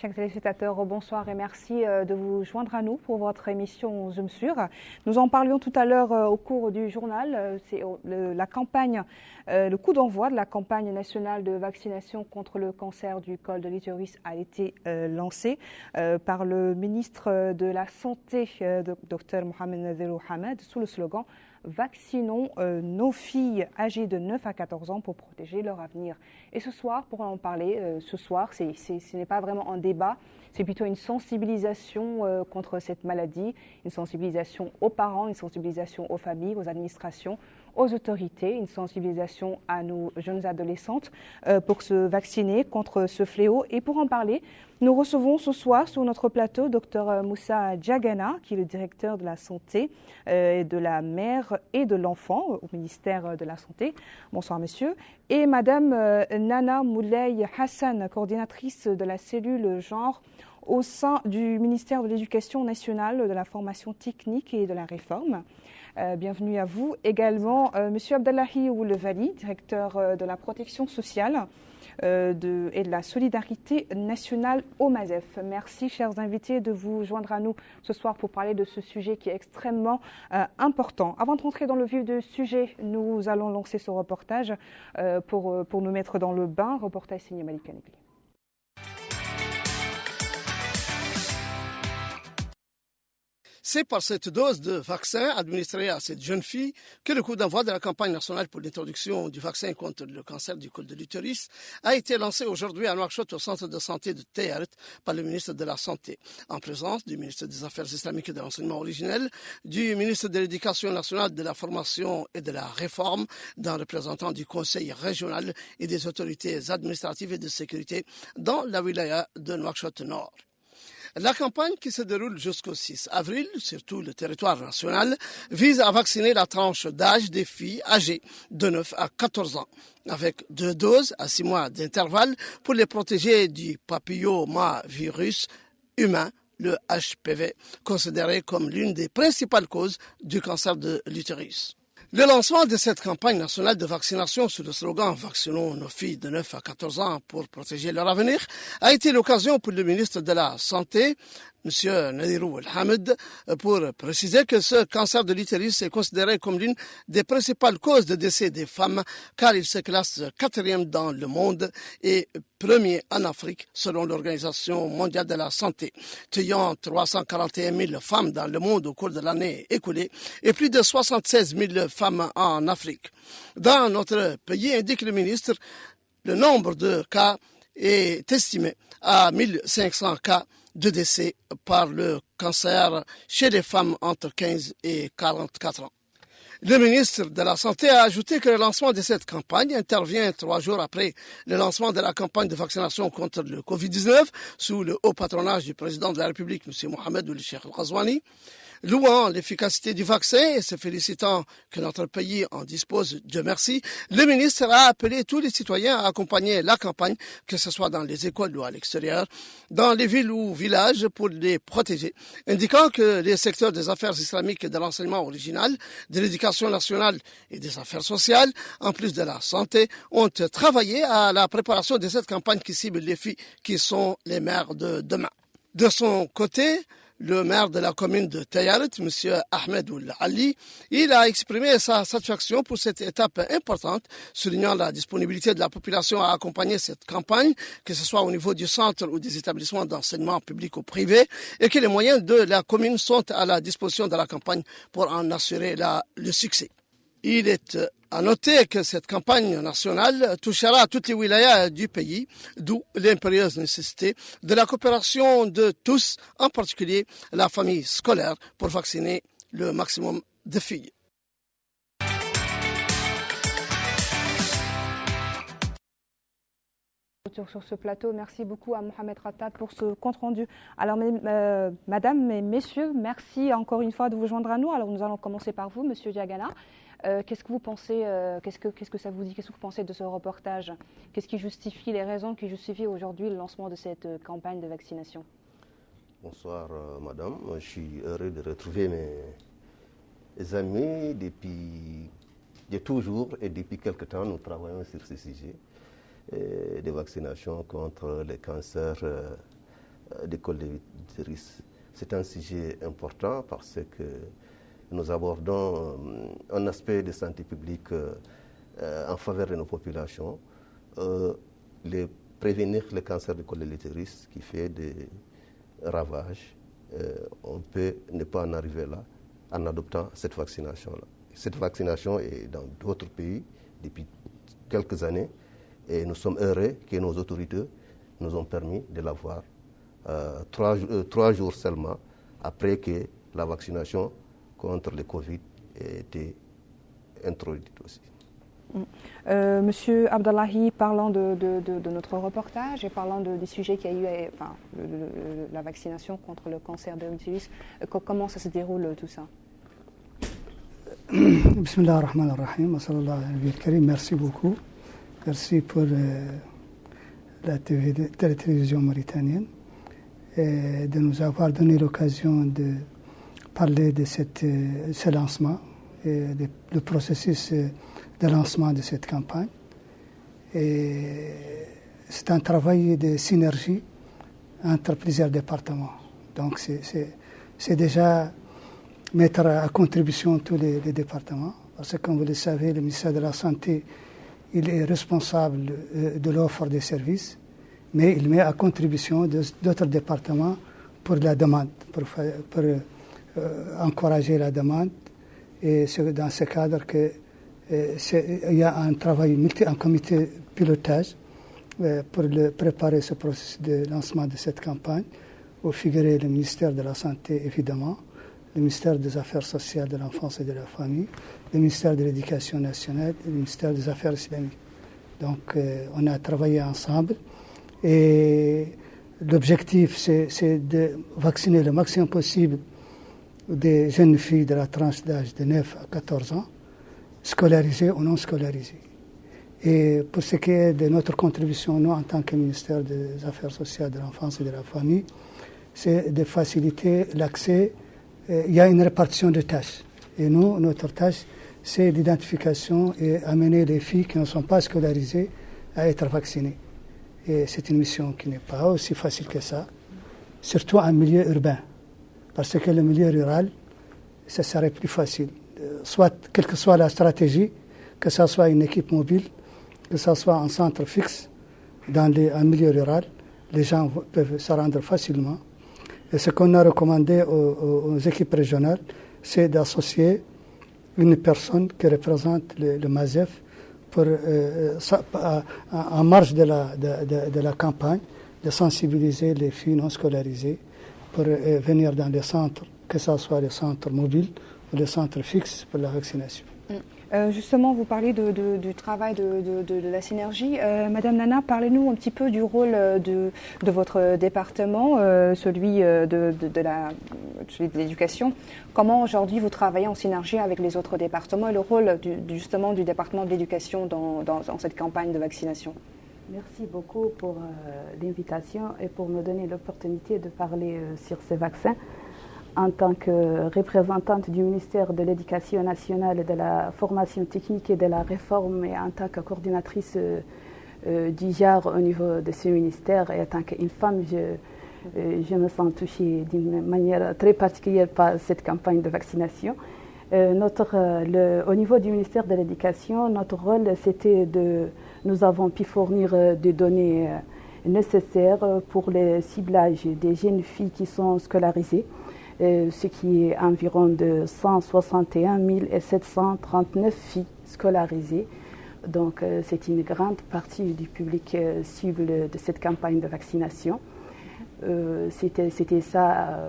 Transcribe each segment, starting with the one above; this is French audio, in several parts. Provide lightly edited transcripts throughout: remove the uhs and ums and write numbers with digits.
Chers téléspectateurs, bonsoir et merci de vous joindre à nous pour votre émission Zoom sur. Nous en parlions tout à l'heure au cours du journal. C'est la campagne, le coup d'envoi de la campagne nationale de vaccination contre le cancer du col de l'utérus a été lancé par le ministre de la Santé, Dr Mohamed Nazirou Hamed, sous le slogan Vaccinons nos filles âgées de 9 à 14 ans pour protéger leur avenir. Et ce soir, pour en parler, ce n'est pas vraiment un débat, c'est plutôt une sensibilisation contre cette maladie, une sensibilisation aux parents, une sensibilisation aux familles, aux administrations, aux autorités, une sensibilisation à nos jeunes adolescentes pour se vacciner contre ce fléau. Et pour en parler, nous recevons ce soir sur notre plateau Dr Moussa Diagana, qui est le directeur de la santé de la mère et de l'enfant au ministère de la Santé. Bonsoir monsieur. Et madame Nana Moulay Hassan, coordinatrice de la cellule genre au sein du ministère de l'Éducation nationale, de la formation technique et de la réforme. Bienvenue à vous. Également, monsieur Abdallahi Oulevali, directeur de la protection sociale et de la solidarité nationale au MASEF. Merci, chers invités, de vous joindre à nous ce soir pour parler de ce sujet qui est extrêmement important. Avant de rentrer dans le vif du sujet, nous allons lancer ce reportage pour nous mettre dans le bain. Reportage signé Malika Negli. C'est par cette dose de vaccin administrée à cette jeune fille que le coup d'envoi de la campagne nationale pour l'introduction du vaccin contre le cancer du col de l'utérus a été lancé aujourd'hui à Nouakchott au centre de santé de Tayaret par le ministre de la Santé, en présence du ministre des Affaires islamiques et de l'enseignement originel, du ministre de l'Éducation nationale, de la formation et de la réforme, d'un représentant du conseil régional et des autorités administratives et de sécurité dans la wilaya de Nouakchott Nord. La campagne qui se déroule jusqu'au 6 avril sur tout le territoire national vise à vacciner la tranche d'âge des filles âgées de 9 à 14 ans, avec 2 doses à 6 mois d'intervalle pour les protéger du papillomavirus humain, le HPV, considéré comme l'une des principales causes du cancer de l'utérus. Le lancement de cette campagne nationale de vaccination sous le slogan « Vaccinons nos filles de 9 à 14 ans pour protéger leur avenir » a été l'occasion pour le ministre de la Santé, M. Nazirou Hamed, pour préciser que ce cancer de l'utérus est considéré comme l'une des principales causes de décès des femmes car il se classe 4e dans le monde et 1er en Afrique selon l'Organisation mondiale de la santé, tuant 341 000 femmes dans le monde au cours de l'année écoulée et plus de 76 000 femmes en Afrique. Dans notre pays, indique le ministre, le nombre de cas est estimé à 1500 cas de décès par le cancer chez les femmes entre 15 et 44 ans. Le ministre de la Santé a ajouté que le lancement de cette campagne intervient 3 jours après le lancement de la campagne de vaccination contre le Covid-19 sous le haut patronage du président de la République, M. Mohamed Ould Cheikh El Ghazouani. Louant l'efficacité du vaccin et se félicitant que notre pays en dispose, Dieu merci, le ministre a appelé tous les citoyens à accompagner la campagne, que ce soit dans les écoles ou à l'extérieur, dans les villes ou villages pour les protéger, indiquant que les secteurs des affaires islamiques et de l'enseignement original, de l'éducation nationale et des affaires sociales, en plus de la santé, ont travaillé à la préparation de cette campagne qui cible les filles qui sont les mères de demain. De son côté, le maire de la commune de Tayaret, M. Ahmed Ould Ali, il a exprimé sa satisfaction pour cette étape importante, soulignant la disponibilité de la population à accompagner cette campagne, que ce soit au niveau du centre ou des établissements d'enseignement public ou privé, et que les moyens de la commune sont à la disposition de la campagne pour en assurer le succès. Il est à noter que cette campagne nationale touchera toutes les wilayas du pays, d'où l'impérieuse nécessité de la coopération de tous, en particulier la famille scolaire, pour vacciner le maximum de filles. Sur ce plateau, merci beaucoup à Mohamed Rattab pour ce compte rendu. Alors, madame et messieurs, merci encore une fois de vous joindre à nous. Alors, nous allons commencer par vous, monsieur Diagana. Qu'est-ce que vous pensez, qu'est-ce que ça vous dit, qu'est-ce que vous pensez de ce reportage? Qu'est-ce qui justifie, les raisons qui justifient aujourd'hui le lancement de cette campagne de vaccination? Bonsoir madame, je suis heureux de retrouver mes amis de toujours et depuis quelque temps nous travaillons sur ce sujet de vaccination contre les cancers des cols de l'utérus. C'est un sujet important parce que nous abordons un aspect de santé publique en faveur de nos populations, prévenir le cancer du col de l'utérus qui fait des ravages. On peut ne pas en arriver là en adoptant cette vaccination-là. Cette vaccination est dans d'autres pays depuis quelques années et nous sommes heureux que nos autorités nous ont permis de l'avoir 3 jours seulement après que la vaccination contre le Covid ait été introduite aussi. Monsieur Abdallahi, parlant de notre reportage et parlant des sujets qu'il y a eu, enfin, la vaccination contre le cancer de l'utérus, comment ça se déroule tout ça? Bismillah ar-Rahman ar-Rahim, merci beaucoup. Merci pour la télévision mauritanienne et de nous avoir donné l'occasion de parler de ce lancement et le processus de lancement de cette campagne. Et c'est un travail de synergie entre plusieurs départements. Donc c'est déjà mettre à contribution tous les départements, parce que comme vous le savez, le ministère de la Santé, il est responsable de l'offre des services, mais il met à contribution d'autres départements pour la demande, pour encourager la demande. Et c'est dans ce cadre qu'il y a un travail, un comité pilotage pour préparer ce processus de lancement de cette campagne, où figurait le ministère de la Santé, évidemment, le ministère des Affaires sociales, de l'enfance et de la famille, le ministère de l'Éducation nationale et le ministère des Affaires islamiques. Donc, on a travaillé ensemble et l'objectif, c'est de vacciner le maximum possible des jeunes filles de la tranche d'âge de 9 à 14 ans, scolarisées ou non scolarisées. Et pour ce qui est de notre contribution, nous, en tant que ministère des Affaires sociales, de l'enfance et de la famille, c'est de faciliter l'accès. Il y a une répartition de tâches. Et nous, notre tâche, c'est l'identification et amener les filles qui ne sont pas scolarisées à être vaccinées. Et c'est une mission qui n'est pas aussi facile que ça, surtout en milieu urbain. Parce que le milieu rural, ça serait plus facile. Soit, quelle que soit la stratégie, que ce soit une équipe mobile, que ce soit un centre fixe dans un milieu rural, les gens peuvent se rendre facilement. Et ce qu'on a recommandé aux équipes régionales, c'est d'associer une personne qui représente le MASEF pour, en marge de la campagne, de sensibiliser les filles non scolarisées pour venir dans les centres, que ce soit les centres mobiles ou les centres fixes pour la vaccination. Justement, vous parlez du travail de la synergie. Madame Nana, parlez-nous un petit peu du rôle de votre département, celui de l'éducation. Comment aujourd'hui vous travaillez en synergie avec les autres départements et le rôle justement du département de l'éducation dans cette campagne de vaccination? Merci beaucoup pour l'invitation et pour me donner l'opportunité de parler sur ces vaccins. En tant que représentante du ministère de l'Éducation nationale, de la formation technique et de la réforme, et en tant que coordinatrice du genre au niveau de ce ministère, et en tant qu'une femme, je me sens touchée d'une manière très particulière par cette campagne de vaccination. Au niveau du ministère de l'Éducation, notre rôle, c'était nous avons pu fournir des données nécessaires pour le ciblage des jeunes filles qui sont scolarisées, ce qui est environ de 161 739 filles scolarisées. Donc c'est une grande partie du public cible de cette campagne de vaccination. C'était ça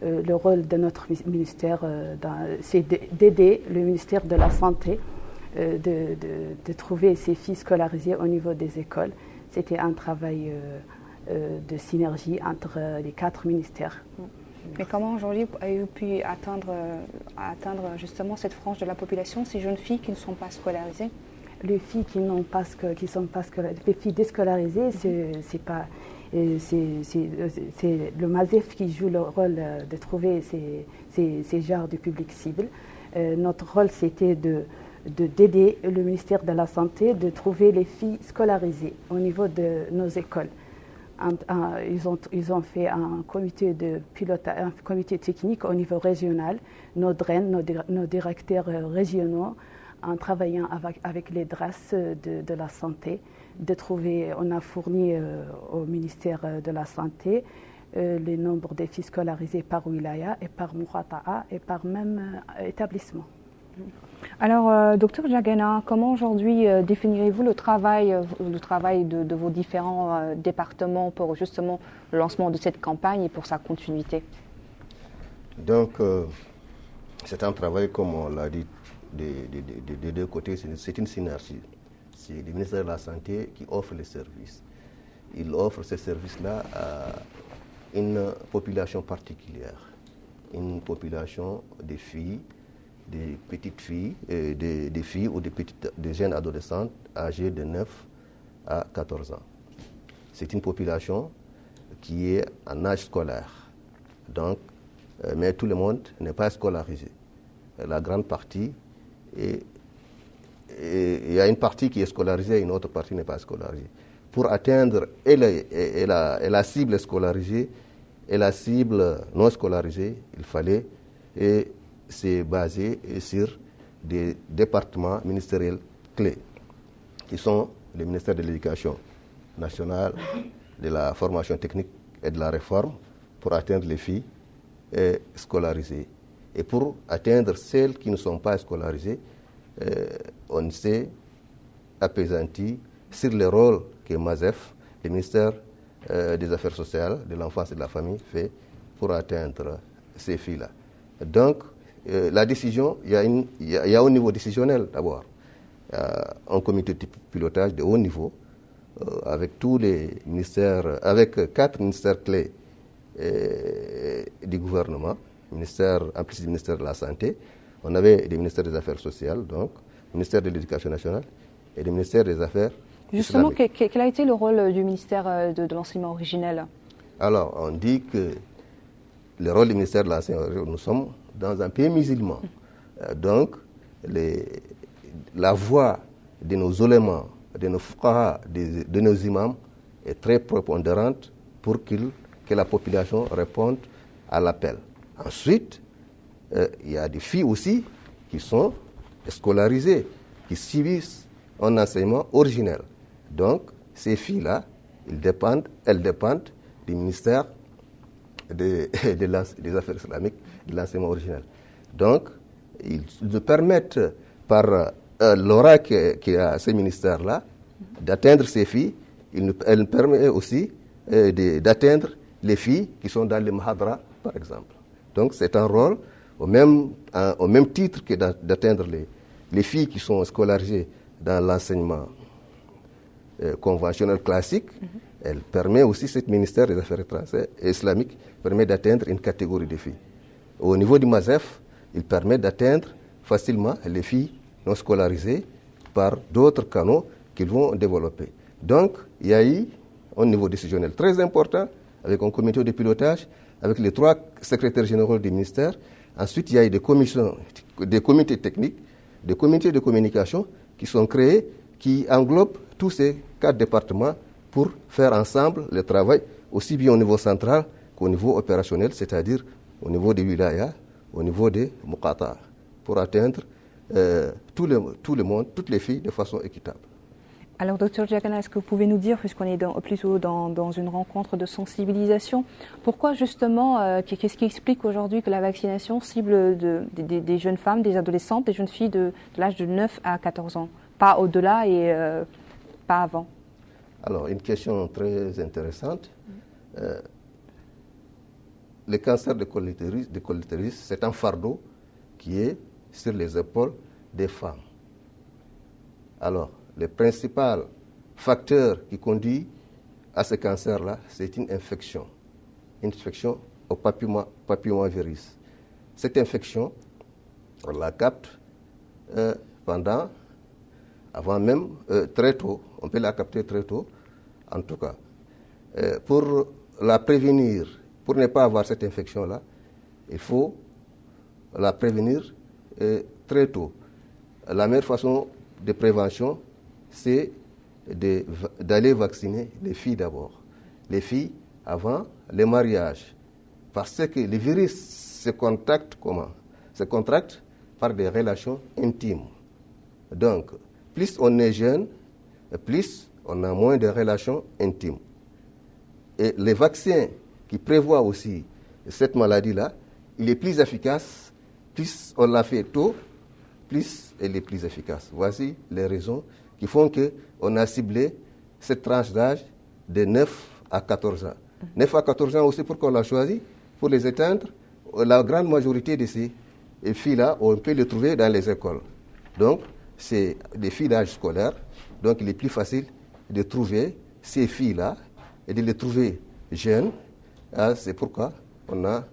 le rôle de notre ministère, c'est d'aider le ministère de la Santé de trouver ces filles scolarisées au niveau des écoles. C'était un travail de synergie entre les 4 ministères. Mais comment aujourd'hui avez-vous pu atteindre justement cette frange de la population, ces jeunes filles qui ne sont pas scolarisées? Les filles qui sont pas scolarisées, les filles déscolarisées, c'est le MASEF qui joue le rôle de trouver ces genres de public cible. Notre rôle, c'était d'aider le ministère de la Santé de trouver les filles scolarisées au niveau de nos écoles. Ils ont fait un comité de pilotage, un comité technique au niveau régional, nos DREN, nos directeurs régionaux, en travaillant avec les DRAS de la santé, on a fourni au ministère de la Santé les nombres des filles scolarisées par wilaya et par Mourata'a et par même établissement. Alors, docteur Diagana, comment aujourd'hui définirez-vous le travail de vos différents départements pour justement le lancement de cette campagne et pour sa continuité? Donc, c'est un travail, comme on l'a dit, des deux côtés, c'est une synergie. C'est le ministère de la Santé qui offre les services. Il offre ces services-là à une population particulière, une population des filles, des petites filles, des filles ou des jeunes adolescentes âgées de 9 à 14 ans. C'est une population qui est en âge scolaire. Donc, mais tout le monde n'est pas scolarisé. La grande partie est. Il y a une partie qui est scolarisée et une autre partie n'est pas scolarisée. Pour atteindre la cible scolarisée et la cible non scolarisée, il fallait se baser sur des départements ministériels clés, qui sont le ministère de l'Éducation nationale, de la formation technique et de la réforme, pour atteindre les filles scolarisées. Et pour atteindre celles qui ne sont pas scolarisées, on s'est appesanti sur le rôle que MASEF, le ministère des Affaires sociales, de l'enfance et de la famille, fait pour atteindre ces filles-là. Donc, la décision, il y a au niveau décisionnel d'abord, un comité de pilotage de haut niveau, avec tous les ministères, avec 4 ministères clés du gouvernement, en plus du ministère de la Santé. On avait des ministères des Affaires sociales, donc, le ministère de l'Éducation nationale et le ministère des Affaires Justement, islamiques. quel a été le rôle du ministère de l'enseignement originel? Alors, on dit que le rôle du ministère de l'enseignement originel, nous sommes dans un pays musulman. Donc, la voix de nos ulémas, de nos fuqaha, de nos imams est très prépondérante pour que la population réponde à l'appel. Ensuite, il y a des filles aussi qui sont scolarisées, qui suivent un enseignement originel. Donc, ces filles-là, elles dépendent du ministère des Affaires islamiques, de l'enseignement originel. Donc, ils nous permettent, par l'aura qu'il y a à ces ministères-là, d'atteindre ces filles. Elle permet aussi d'atteindre les filles qui sont dans les mahadras, par exemple. Donc, c'est un rôle au même titre que d'atteindre les filles qui sont scolarisées dans l'enseignement conventionnel classique. Elle permet aussi, ce ministère des Affaires étrangères et islamiques, permet d'atteindre une catégorie de filles. Au niveau du MASEF, il permet d'atteindre facilement les filles non scolarisées par d'autres canaux qu'ils vont développer. Donc, il y a eu un niveau décisionnel très important, avec un comité de pilotage, avec les 3 secrétaires généraux du ministère. Ensuite, il y a eu des comités techniques, des comités de communication qui sont créés, qui englobent tous ces 4 départements pour faire ensemble le travail, aussi bien au niveau central qu'au niveau opérationnel, c'est-à-dire au niveau des wilayas, au niveau des muqata, pour atteindre tout le monde, toutes les filles de façon équitable. Alors, docteur Diagana, est-ce que vous pouvez nous dire, puisqu'on est plutôt dans une rencontre de sensibilisation, pourquoi justement, qu'est-ce qui explique aujourd'hui que la vaccination cible des jeunes femmes, des adolescentes, des jeunes filles de l'âge de 9 à 14 ans, pas au-delà et pas avant? Alors, une question très intéressante. Le cancer de col l'utérus, c'est un fardeau qui est sur les épaules des femmes. Alors, le principal facteur qui conduit à ce cancer-là, c'est une infection au papillomavirus. Cette infection, on la capte avant même, très tôt, on peut la capter très tôt, en tout cas. Pour la prévenir, pour ne pas avoir cette infection-là, il faut la prévenir très tôt. La meilleure façon de prévention, c'est d'aller vacciner les filles d'abord. les filles avant le mariage. Parce que le virus se contracte comment? Se contracte par des relations intimes. Donc, plus on est jeune, plus on a moins de relations intimes. Et les vaccins qui prévoient aussi cette maladie-là, il est plus efficace, plus on l'a fait tôt, plus elle est plus efficace. Voici les raisons qui font qu'on a ciblé cette tranche d'âge de 9 à 14 ans. 9 à 14 ans aussi, pourquoi on l'a choisi? Pour les éteindre, la grande majorité de ces filles-là, on peut les trouver dans les écoles. Donc, c'est des filles d'âge scolaire, donc il est plus facile de trouver ces filles-là et de les trouver jeunes. C'est pourquoi on a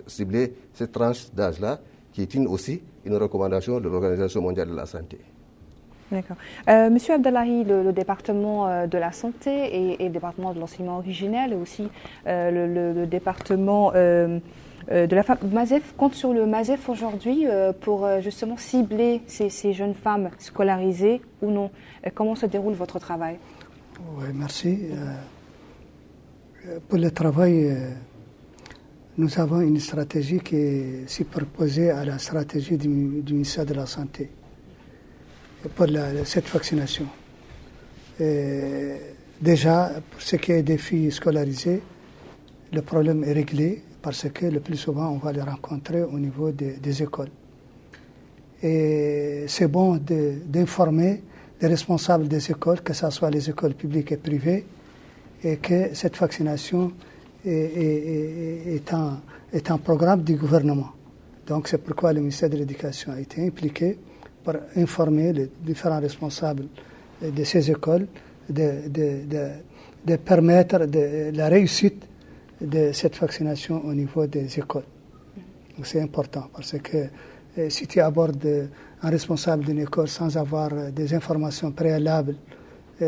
ciblé cette tranche d'âge-là, qui est aussi une recommandation de l'Organisation mondiale de la santé. D'accord. Monsieur Abdallahi, le département de la santé et le département de l'enseignement originel et aussi le département de la femme, MASEF compte sur le MASEF aujourd'hui pour justement cibler ces jeunes femmes scolarisées ou non. Comment se déroule votre travail? Oui, merci. Pour le travail, nous avons une stratégie qui est superposée à la stratégie du ministère de la Santé pour cette vaccination. Déjà, pour ce qui est des filles scolarisées, le problème est réglé parce que le plus souvent, on va les rencontrer au niveau des écoles. Et c'est bon d'informer les responsables des écoles, que ce soit les écoles publiques et privées, et que cette vaccination est un programme du gouvernement. Donc c'est pourquoi le ministère de l'Éducation a été impliqué pour informer les différents responsables de ces écoles de permettre la réussite de cette vaccination au niveau des écoles. Donc c'est important parce que si tu abordes un responsable d'une école sans avoir des informations préalables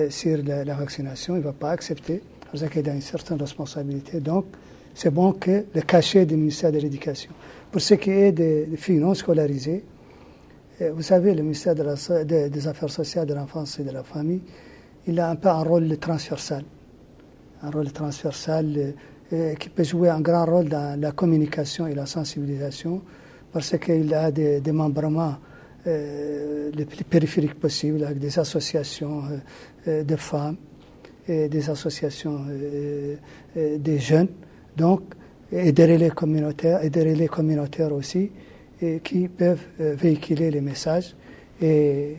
sur la vaccination, il ne va pas accepter parce qu'il a une certaine responsabilité. Donc c'est bon que le cachet du ministère de l'Éducation. Pour ce qui est des filles non scolarisées, vous savez, le ministère des Affaires sociales, de l'enfance et de la famille, il a un peu un rôle transversal. Un rôle transversal qui peut jouer un grand rôle dans la communication et la sensibilisation parce qu'il a des démembrements les plus périphériques possibles avec des associations de femmes et des associations des jeunes, donc, et des relais communautaires aussi, et qui peuvent véhiculer les messages. Et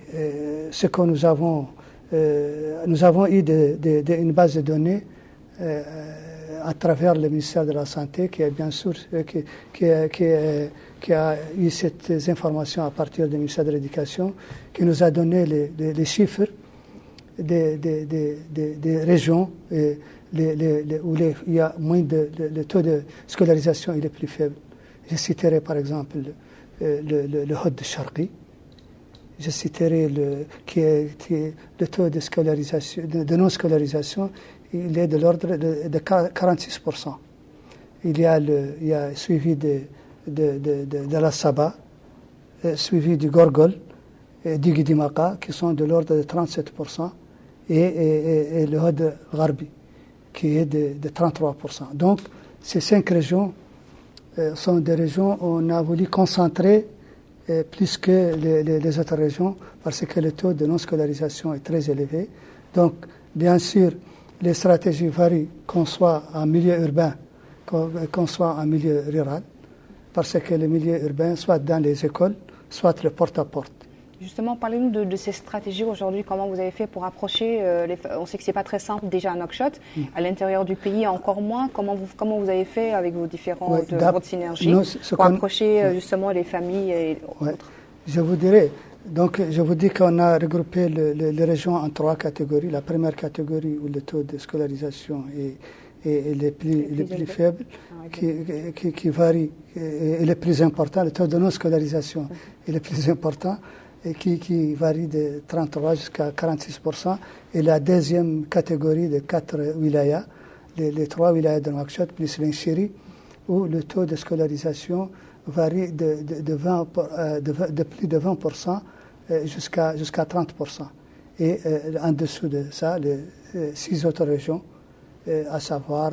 ce que nous avons eu une base de données à travers le ministère de la Santé, qui est bien sûr qui a eu ces informations à partir du ministère de l'Éducation, qui nous a donné les chiffres des régions où il y a moins le taux de scolarisation il est plus faible. Je citerai par exemple le Hod de Sharqi. Je citerai le taux de scolarisation, de non-scolarisation, il est de l'ordre de 46%. Il y a suivi de la Saba, suivi du Gorgol et du Guidimaka, qui sont de l'ordre de 37%, et le Hod Gharbi, qui est de 33%. Donc, ces 5 régions sont des régions où on a voulu concentrer plus que les autres régions, parce que le taux de non-scolarisation est très élevé. Donc, bien sûr, les stratégies varient, qu'on soit en milieu urbain, qu'on soit en milieu rural, parce que le milieu urbain, soit dans les écoles, soit le porte-à-porte. Justement, parlez-nous de ces stratégies aujourd'hui. Comment vous avez fait pour approcher on sait que c'est pas très simple déjà à Nouakchott, à l'intérieur du pays encore moins. Comment vous avez fait avec vos différentes votre synergie pour approcher justement les familles et autres? Je vous dirais. Donc, je vous dis qu'on a regroupé les régions en 3 catégories. La première catégorie où le taux de scolarisation est les plus faibles, qui varie, et le plus important, le taux de non-scolarisation est le plus important, et qui varie de 33 jusqu'à 46%. Et la deuxième catégorie de 4 wilayas, les 3 wilayas de Nouakchott, plus l'Inchiri, où le taux de scolarisation varie de plus de 20% jusqu'à 30%. Et en dessous de ça, les 6 autres régions à savoir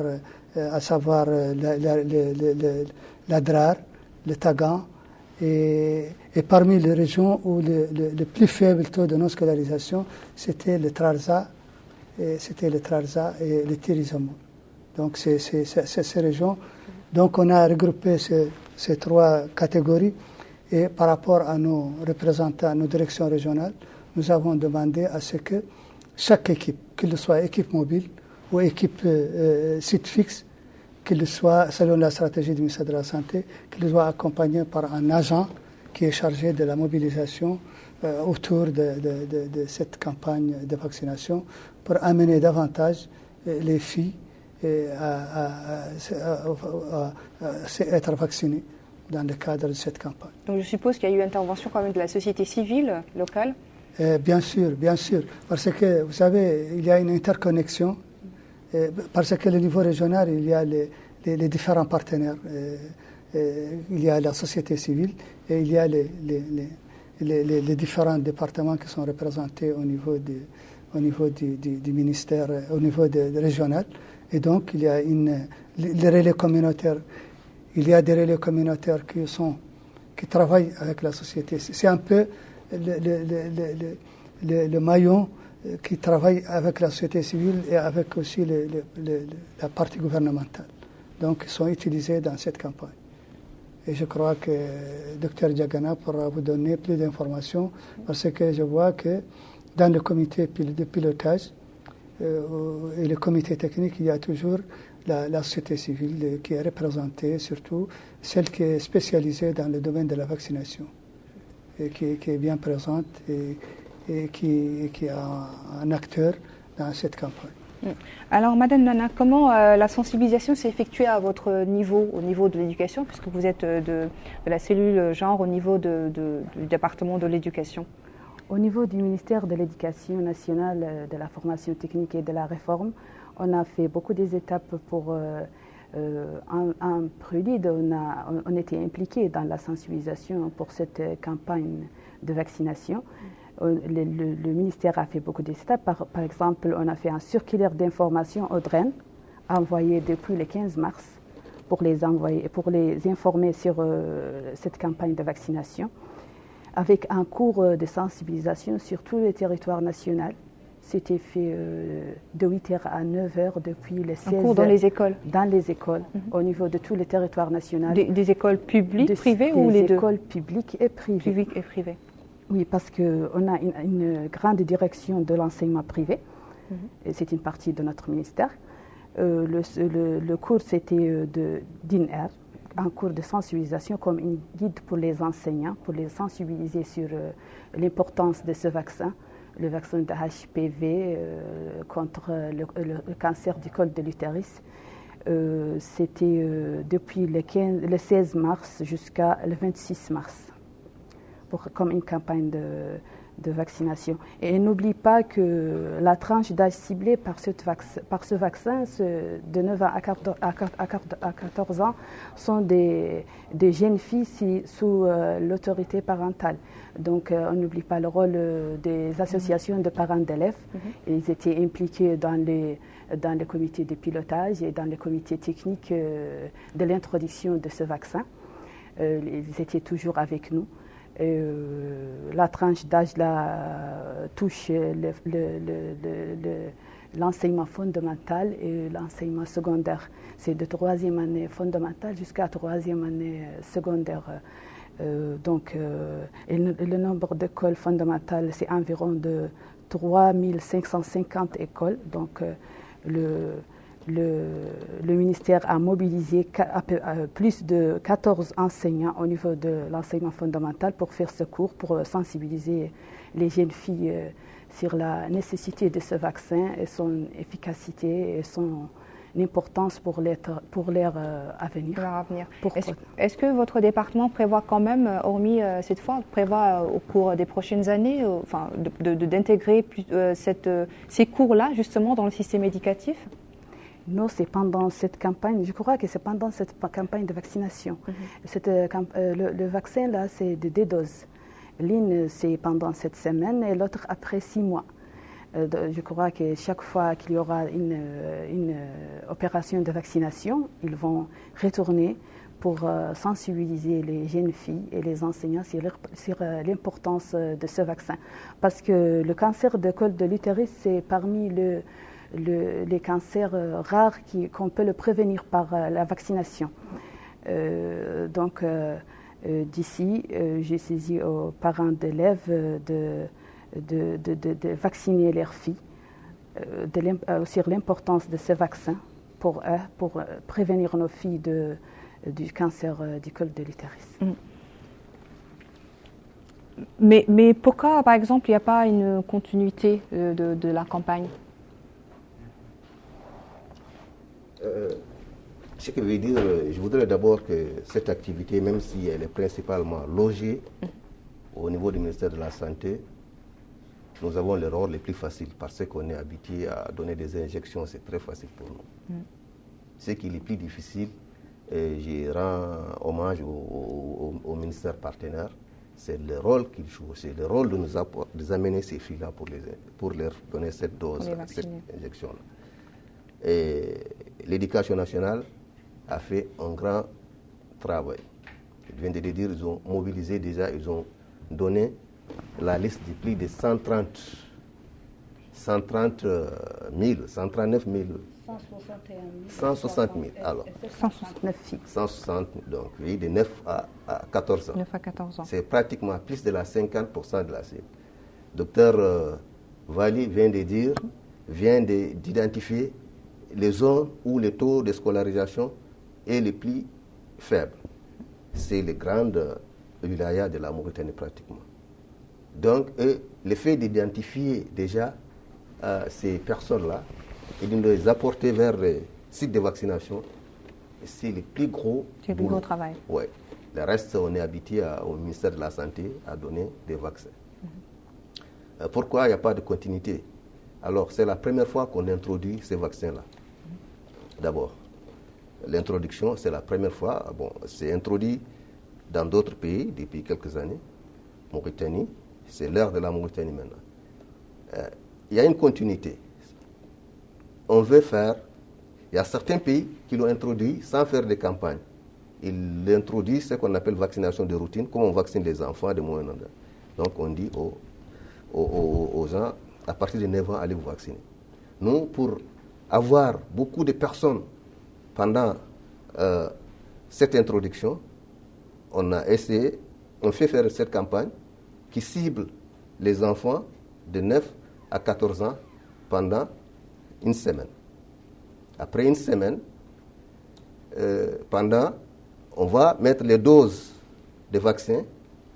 la DRAR, le Tagan, et parmi les régions où le plus faible taux de non-scolarisation, c'était le Trarza et le Tirizamo. Donc c'est ces régions. Donc on a regroupé ces trois catégories et par rapport à nos représentants, nos directions régionales, nous avons demandé à ce que chaque équipe, qu'il soit équipe mobile ou équipe site fixe, qu'il soit, selon la stratégie du ministère de la Santé, qu'il soit accompagné par un agent qui est chargé de la mobilisation autour de cette campagne de vaccination pour amener davantage les filles à être vaccinées dans le cadre de cette campagne. Donc je suppose qu'il y a eu intervention quand même de la société civile locale. Bien sûr, parce que vous savez, il y a une interconnexion, parce que le niveau régional, il y a les différents partenaires, il y a la société civile et il y a les différents départements qui sont représentés au niveau du ministère, au niveau régional. Et donc, il y a les relais communautaires. Il y a des relais communautaires qui travaillent avec la société. C'est un peu le maillon qui travaille avec la société civile et avec aussi la partie gouvernementale. Donc, ils sont utilisés dans cette campagne. Et je crois que le Dr Diagana pourra vous donner plus d'informations parce que je vois que dans le comité de pilotage et le comité technique, il y a toujours la société civile qui est représentée, surtout celle qui est spécialisée dans le domaine de la vaccination et qui est bien présente et qui est un acteur dans cette campagne. Alors, Madame Nana, comment la sensibilisation s'est effectuée à votre niveau, au niveau de l'éducation, puisque vous êtes de la cellule genre au niveau du département de l'éducation? Au niveau du ministère de l'Éducation nationale, de la formation technique et de la réforme, on a fait beaucoup des étapes pour un prélude. On était impliqués dans la sensibilisation pour cette campagne de vaccination. Le ministère a fait beaucoup d'étapes. Par exemple, on a fait un circulaire d'information au DREN, envoyé depuis le 15 mars, pour les informer sur cette campagne de vaccination, avec un cours de sensibilisation sur tout le territoire national. C'était fait de 8h à 9h depuis le 16. Un cours dans les écoles? Dans les écoles, au niveau de tout le territoire national. Des écoles publiques, privées ou les deux? Des écoles publiques et privées. Publiques et privées. Oui, parce qu'on a une grande direction de l'enseignement privé, et c'est une partie de notre ministère. Le cours, c'était d'INR, un cours de sensibilisation comme une guide pour les enseignants, pour les sensibiliser sur l'importance de ce vaccin, le vaccin de HPV contre le cancer du col de l'utérus. C'était depuis le 16 mars jusqu'à le 26 mars. Comme une campagne de vaccination. Et n'oublie pas que la tranche d'âge ciblée par ce vaccin de 9 ans à 14 ans sont des jeunes filles sous l'autorité parentale. Donc on n'oublie pas le rôle des associations de parents d'élèves. Ils étaient impliqués dans le comité de pilotage et dans le comité technique de l'introduction de ce vaccin. Ils étaient toujours avec nous. La tranche d'âge touche l'enseignement fondamental et l'enseignement secondaire. C'est de 3e année fondamentale jusqu'à 3e année secondaire. Donc, le nombre d'écoles fondamentales, c'est environ de 3550 écoles. Donc, le ministère a mobilisé plus de 14 enseignants au niveau de l'enseignement fondamental pour faire ce cours, pour sensibiliser les jeunes filles sur la nécessité de ce vaccin et son efficacité et son importance pour leur avenir. Est-ce que votre département prévoit quand même, hormis cette fois, au cours des prochaines années, d'intégrer ces cours-là justement dans le système éducatif? Non, c'est pendant cette campagne, je crois que c'est pendant cette campagne de vaccination. Le vaccin, là, c'est de 2 doses. L'une, c'est pendant cette semaine et l'autre après 6 mois. Je crois que chaque fois qu'il y aura une opération de vaccination, ils vont retourner pour sensibiliser les jeunes filles et les enseignants sur l'importance de ce vaccin. Parce que le cancer de col de l'utérus, c'est parmi les cancers rares qu'on peut le prévenir par la vaccination. Donc, d'ici, j'ai saisi aux parents d'élèves de vacciner leurs filles sur l'importance de ce vaccin pour prévenir nos filles du cancer du col de l'utérus. Mais pourquoi, par exemple, il n'y a pas une continuité de la campagne? Ce que je veux dire, je voudrais d'abord que cette activité, même si elle est principalement logée au niveau du ministère de la Santé, nous avons le rôle le plus facile parce qu'on est habitué à donner des injections, c'est très facile pour nous. Ce qui est le plus difficile, et je rends hommage au ministère partenaire, c'est le rôle qu'il joue, c'est le rôle de nous amener ces filles-là pour leur donner cette dose, cette injection-là. Et l'éducation nationale a fait un grand travail. Je viens de le dire, ils ont mobilisé déjà, ils ont donné la liste de plus de 139 000. 160 000. Alors, 169 filles. 160 000, donc oui, de 9 à 14 ans. 9 à 14 ans. C'est pratiquement plus de la 50% de la cible. Docteur Vali vient d'identifier les zones où le taux de scolarisation est le plus faible. C'est les grandes wilayas de la Mauritanie pratiquement. Donc, le fait d'identifier déjà ces personnes-là et de les apporter vers les sites de vaccination, c'est le plus gros C'est le plus gros travail. Oui. Le reste, on est habitué au ministère de la Santé à donner des vaccins. Pourquoi il n'y a pas de continuité? Alors, c'est la première fois qu'on introduit ces vaccins-là. D'abord, l'introduction, c'est la première fois. Bon, c'est introduit dans d'autres pays depuis quelques années. Mauritanie, c'est l'heure de la Mauritanie maintenant. Il y a une continuité. On veut faire, il y a certains pays qui l'ont introduit sans faire de campagne. Ils l'introduisent, ce qu'on appelle vaccination de routine, comme on vaccine les enfants de moins d'un an. Donc on dit aux gens, à partir de 9 ans, allez vous vacciner. Nous, pour avoir beaucoup de personnes pendant cette introduction, on a essayé, on fait faire cette campagne qui cible les enfants de 9 à 14 ans pendant une semaine. Après une semaine, on va mettre les doses de vaccins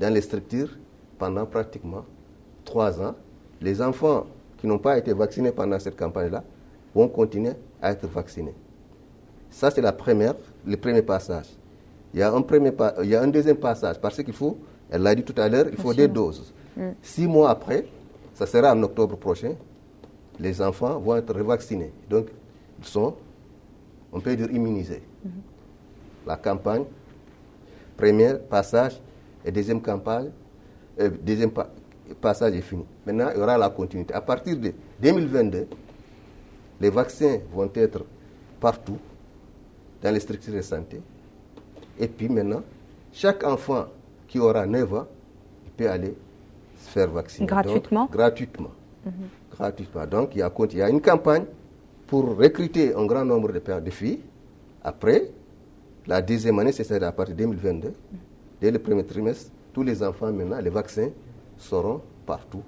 dans les structures pendant pratiquement 3 ans. Les enfants qui n'ont pas été vaccinés pendant cette campagne-là vont continuer à être vaccinés. Ça, c'est le premier passage. Il y a un deuxième passage, parce qu'il faut, elle l'a dit tout à l'heure, il faut des doses. 6 mois après, ça sera en octobre prochain, les enfants vont être revaccinés. Donc, ils sont, on peut dire, immunisés. La campagne, premier passage et deuxième passage est fini. Maintenant, il y aura la continuité. À partir de 2022, les vaccins vont être partout, dans les structures de santé. Et puis maintenant, chaque enfant qui aura 9 ans, il peut aller se faire vacciner. Gratuitement? Donc, gratuitement. Gratuitement. Donc, il y a une campagne pour recruter un grand nombre de filles. Après, la deuxième année, c'est à partir de 2022. Dès le premier trimestre, tous les enfants maintenant, les vaccins seront partout.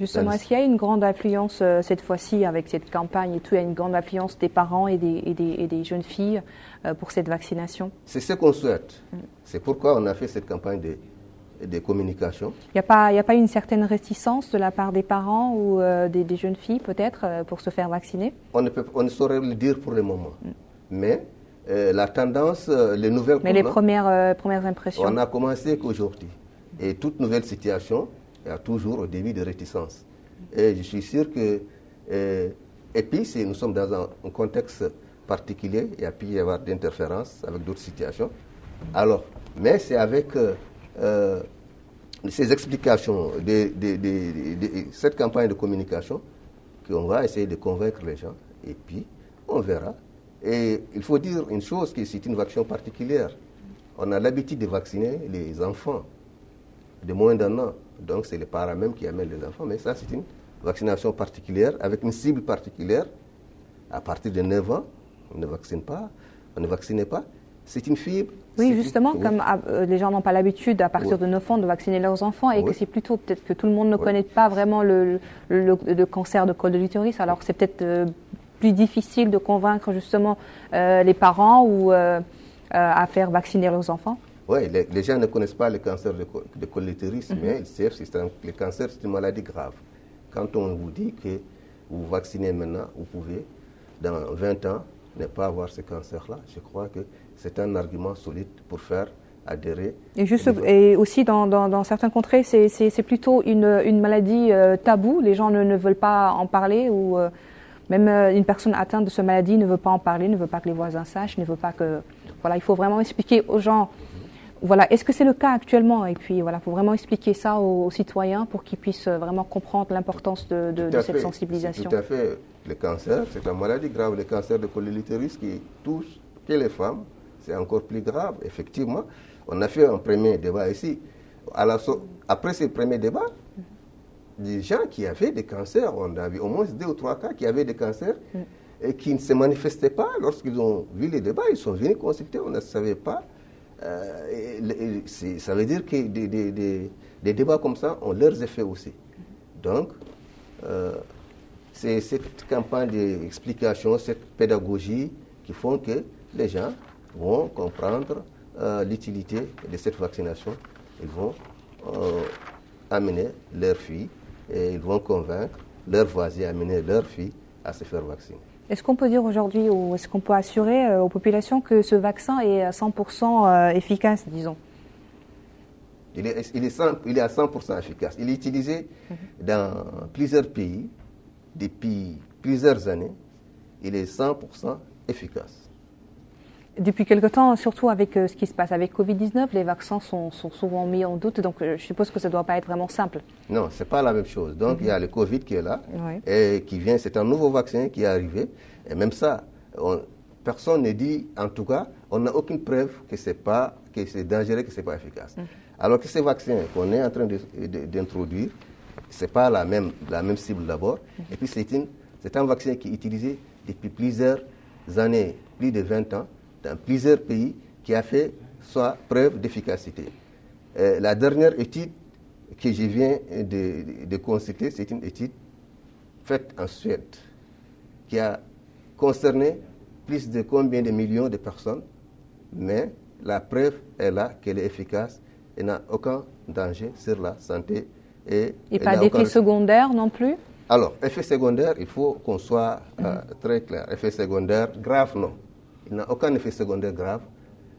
Justement, est-ce qu'il y a une grande affluence cette fois-ci avec cette campagne et tout? Il y a une grande affluence des parents et des jeunes filles pour cette vaccination? C'est ce qu'on souhaite. C'est pourquoi on a fait cette campagne de communication. Il n'y a pas une certaine réticence de la part des parents ou des jeunes filles peut-être pour se faire vacciner? On ne saurait le dire pour le moment. Mais la tendance, les nouvelles... Mais les premières impressions? On a commencé qu'aujourd'hui. Et toute nouvelle situation, il y a toujours au début de réticence. Et je suis sûr que... et puis, nous sommes dans un contexte particulier, il y a pu y avoir d'interférences avec d'autres situations. Alors, mais c'est avec ces explications, cette campagne de communication, qu'on va essayer de convaincre les gens et puis on verra. Et il faut dire une chose, que c'est une vaccination particulière. On a l'habitude de vacciner les enfants de moins d'un an. Donc c'est les parents même qui amènent les enfants. Mais ça, c'est une vaccination particulière, avec une cible particulière. À partir de 9 ans, on ne vaccine pas, on ne vaccinait pas. C'est une fibre. Oui, justement, comme les gens n'ont pas l'habitude à partir de 9 ans de vacciner leurs enfants et que c'est plutôt peut-être que tout le monde ne connaît pas vraiment le cancer de col de l'utérus, alors c'est peut-être plus difficile de convaincre justement les parents ou à faire vacciner leurs enfants. Oui, les gens ne connaissent pas le cancer de col de l'utérus, mais ils savent que le cancer, c'est une maladie grave. Quand on vous dit que vous vaccinez maintenant, vous pouvez, dans 20 ans, ne pas avoir ce cancer-là, je crois que c'est un argument solide pour faire adhérer. Et aussi, dans certaines contrées, c'est plutôt une maladie taboue. Les gens ne veulent pas en parler ou même une personne atteinte de cette maladie ne veut pas en parler, ne veut pas que les voisins sachent, ne veut pas que... Voilà, il faut vraiment expliquer aux gens... Voilà, est-ce que c'est le cas actuellement? Et puis voilà, il faut vraiment expliquer ça aux citoyens pour qu'ils puissent vraiment comprendre l'importance de cette sensibilisation. Tout à fait. Le cancer, c'est une maladie grave. Le cancer de col de l'utérus qui touche que les femmes, c'est encore plus grave. Effectivement, on a fait un premier débat ici. Après ce premier débat, des gens qui avaient des cancers, on a vu au moins 2 ou 3 cas qui avaient des cancers et qui ne se manifestaient pas. Lorsqu'ils ont vu les débats, ils sont venus consulter, on ne savait pas. Ça veut dire que des débats comme ça ont leurs effets aussi. Donc, c'est cette campagne d'explication, cette pédagogie qui font que les gens vont comprendre l'utilité de cette vaccination. Ils vont amener leurs filles et ils vont convaincre leurs voisins à amener leurs filles à se faire vacciner. Est-ce qu'on peut dire aujourd'hui, ou est-ce qu'on peut assurer aux populations que ce vaccin est à 100% efficace, disons? Il est à 100% efficace. Il est utilisé dans plusieurs pays depuis plusieurs années. Il est 100% efficace. Depuis quelque temps, surtout avec ce qui se passe avec Covid-19, les vaccins sont souvent mis en doute, donc je suppose que ça ne doit pas être vraiment simple. Non, ce n'est pas la même chose. Donc il y a le Covid qui est là, et qui vient, c'est un nouveau vaccin qui est arrivé, et même ça, personne ne dit, en tout cas, on n'a aucune preuve que c'est dangereux, que ce n'est pas efficace. Alors que ces vaccins qu'on est en train d'introduire, ce n'est pas la même cible d'abord, et puis c'est un vaccin qui est utilisé depuis plusieurs années, plus de 20 ans, dans plusieurs pays, qui a fait sa preuve d'efficacité. La dernière étude que je viens de consulter, c'est une étude faite en Suède, qui a concerné plus de combien de millions de personnes, mais la preuve est là qu'elle est efficace et n'a aucun danger sur la santé. Et pas d'effet secondaire non plus? Alors, effet secondaire, il faut qu'on soit très clair. Effet secondaire grave, non. Il n'a aucun effet secondaire grave,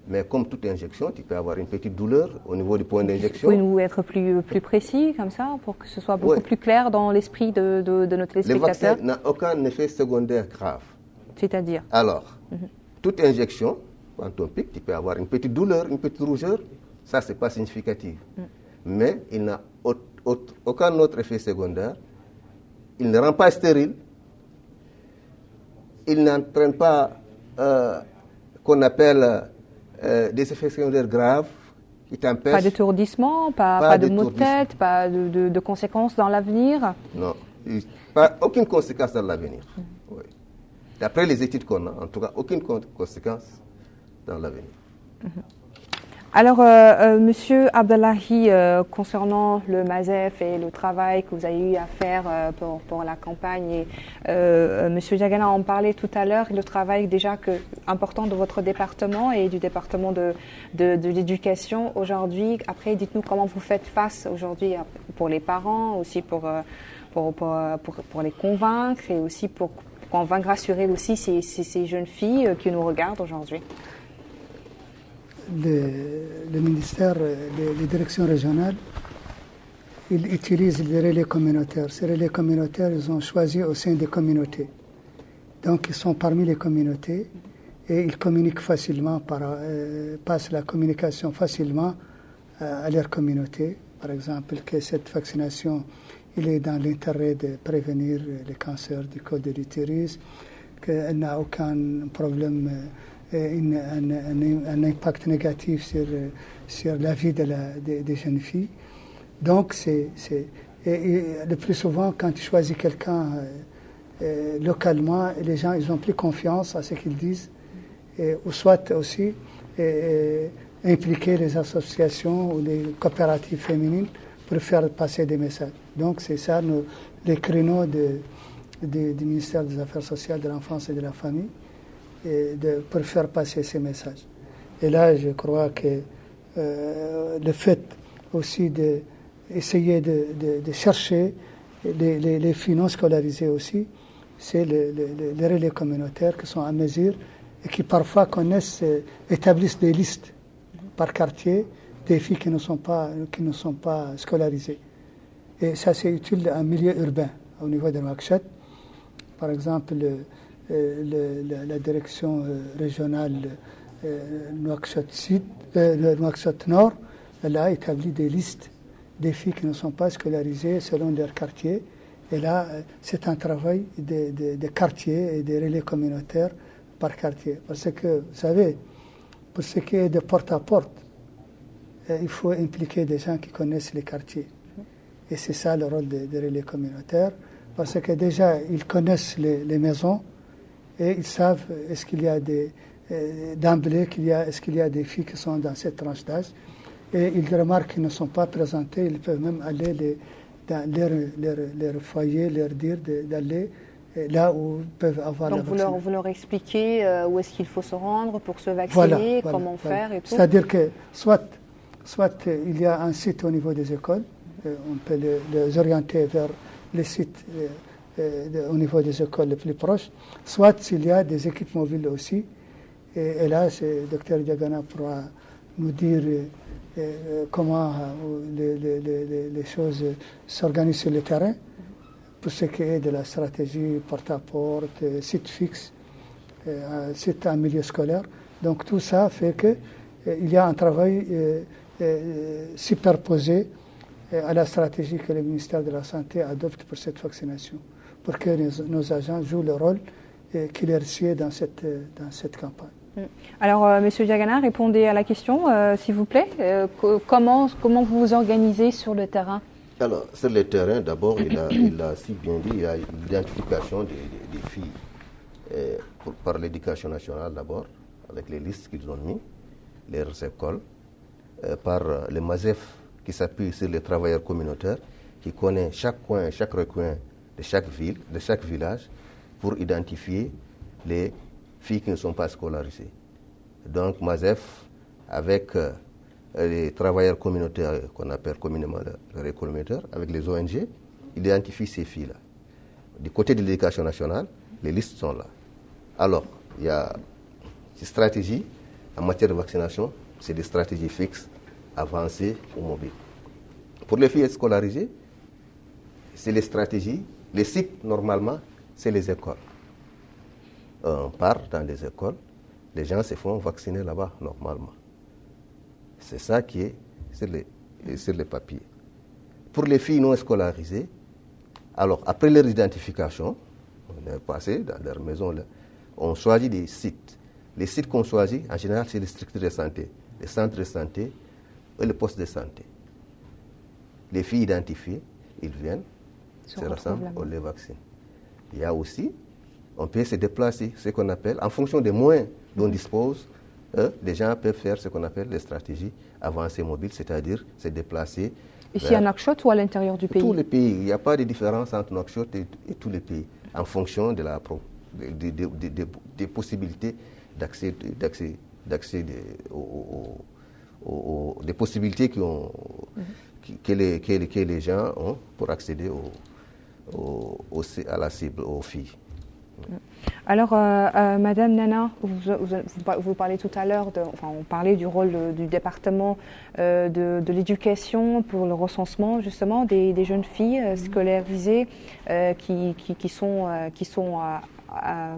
mais comme toute injection, tu peux avoir une petite douleur au niveau du point d'injection. Pouvez-vous être plus précis comme ça, pour que ce soit beaucoup plus clair dans l'esprit de nos téléspectateurs? Le vaccin n'a aucun effet secondaire grave. C'est-à-dire? Alors, toute injection, quand on pique, tu peux avoir une petite douleur, une petite rougeur, ça, ce n'est pas significatif. Mais il n'a aucun autre effet secondaire. Il ne rend pas stérile. Il n'entraîne pas qu'on appelle des effets secondaires graves qui t'empêchent. Pas d'étourdissement, pas de maux de tête, pas de conséquences dans l'avenir? Non, aucune conséquence dans l'avenir. Oui. D'après les études qu'on a, en tout cas, aucune conséquence dans l'avenir. Alors, Monsieur Abdallahi, concernant le MASEF et le travail que vous avez eu à faire pour la campagne, Monsieur Diagana en parlait tout à l'heure, le travail déjà important de votre département et du département de l'éducation aujourd'hui. Après, dites-nous comment vous faites face aujourd'hui pour les parents, aussi pour les convaincre et aussi pour convaincre, rassurer aussi ces jeunes filles qui nous regardent aujourd'hui. Le ministère, les directions régionales, ils utilisent les relais communautaires. Ces relais communautaires, ils ont choisi au sein des communautés. Donc, ils sont parmi les communautés et ils communiquent facilement, passent la communication facilement à leur communauté. Par exemple, que cette vaccination il est dans l'intérêt de prévenir les cancers du col de l'utérus, qu'elle n'a aucun problème, un impact négatif sur la vie des jeunes filles. Donc, et le plus souvent, quand tu choisis quelqu'un localement, les gens ils ont plus confiance à ce qu'ils disent, ou soit aussi impliquer les associations ou les coopératives féminines pour faire passer des messages. Donc, c'est ça les créneaux du ministère des Affaires sociales, de l'enfance et de la famille, pour faire passer ces messages. Et là, je crois que le fait aussi d'essayer de chercher les filles non scolarisées aussi, c'est les relais communautaires qui sont à mesure et qui parfois établissent des listes par quartier des filles qui ne sont pas scolarisées. Et ça, c'est utile en milieu urbain, au niveau de Nouakchott. Par exemple, la direction régionale Nouakchott Nord, elle a établi des listes des filles qui ne sont pas scolarisées selon leur quartier. Et là, c'est un travail de quartier et des relais communautaires par quartier. Parce que, vous savez, pour ce qui est de porte-à-porte, il faut impliquer des gens qui connaissent les quartiers. Et c'est ça le rôle des relais communautaires. Parce que déjà, ils connaissent les maisons et ils savent est-ce qu'il y a d'emblée, est-ce qu'il y a des filles qui sont dans cette tranche d'âge. Et ils remarquent qu'ils ne sont pas présentés, ils peuvent même aller dans leur foyer, leur dire d'aller là où ils peuvent avoir la vaccination. Donc vous leur expliquez où est-ce qu'il faut se rendre pour se vacciner, comment faire et tout. C'est-à-dire que soit il y a un site au niveau des écoles, on peut les orienter vers les sites au niveau des écoles les plus proches, soit s'il y a des équipes mobiles aussi. Et là, le docteur Diagana pourra nous dire comment les choses s'organisent sur le terrain pour ce qui est de la stratégie porte-à-porte, site fixe, site en milieu scolaire. Donc tout ça fait qu'il y a un travail superposé à la stratégie que le ministère de la Santé adopte pour cette vaccination, pour que nos agents jouent le rôle qu'il est reçu dans cette campagne. Alors, M. Diagana, répondez à la question, s'il vous plaît. Comment vous vous organisez sur le terrain? Alors, sur le terrain, d'abord, il a si bien dit, il y a l'identification des filles par l'éducation nationale d'abord, avec les listes qu'ils ont mis, leurs écoles, par le MASEF qui s'appuie sur les travailleurs communautaires, qui connaissent chaque coin, chaque recoin de chaque ville, de chaque village, pour identifier les filles qui ne sont pas scolarisées. Donc MASEF, avec les travailleurs communautaires qu'on appelle communément les communautaires, avec les ONG, identifie ces filles-là. Du côté de l'éducation nationale, les listes sont là. Alors, il y a des stratégies en matière de vaccination, c'est des stratégies fixes, avancées ou mobiles. Pour les filles scolarisées, c'est les stratégies, les sites normalement, c'est les écoles. On part dans les écoles, les gens se font vacciner là-bas normalement. C'est ça qui est sur les papiers. Pour les filles non scolarisées, alors après leur identification, on est passé dans leur maison, là, on choisit des sites. Les sites qu'on choisit, en général, c'est les structures de santé, les centres de santé et les postes de santé. Les filles identifiées, ils viennent, se rassemblent, on les vaccine. Il y a aussi, on peut se déplacer, ce qu'on appelle, en fonction des moyens dont on dispose, les gens peuvent faire ce qu'on appelle les stratégies avancées mobiles, c'est-à-dire se déplacer. Ici à Nouakchott ou à l'intérieur du pays? Tous les pays. Il n'y a pas de différence entre Nouakchott et tous les pays, en fonction de des possibilités d'accès des possibilités que les gens ont pour accéder à la cible, aux filles. Alors, Madame Nana, vous parlez tout à l'heure, on parlait du rôle du département de l'éducation pour le recensement justement des jeunes filles scolarisées qui sont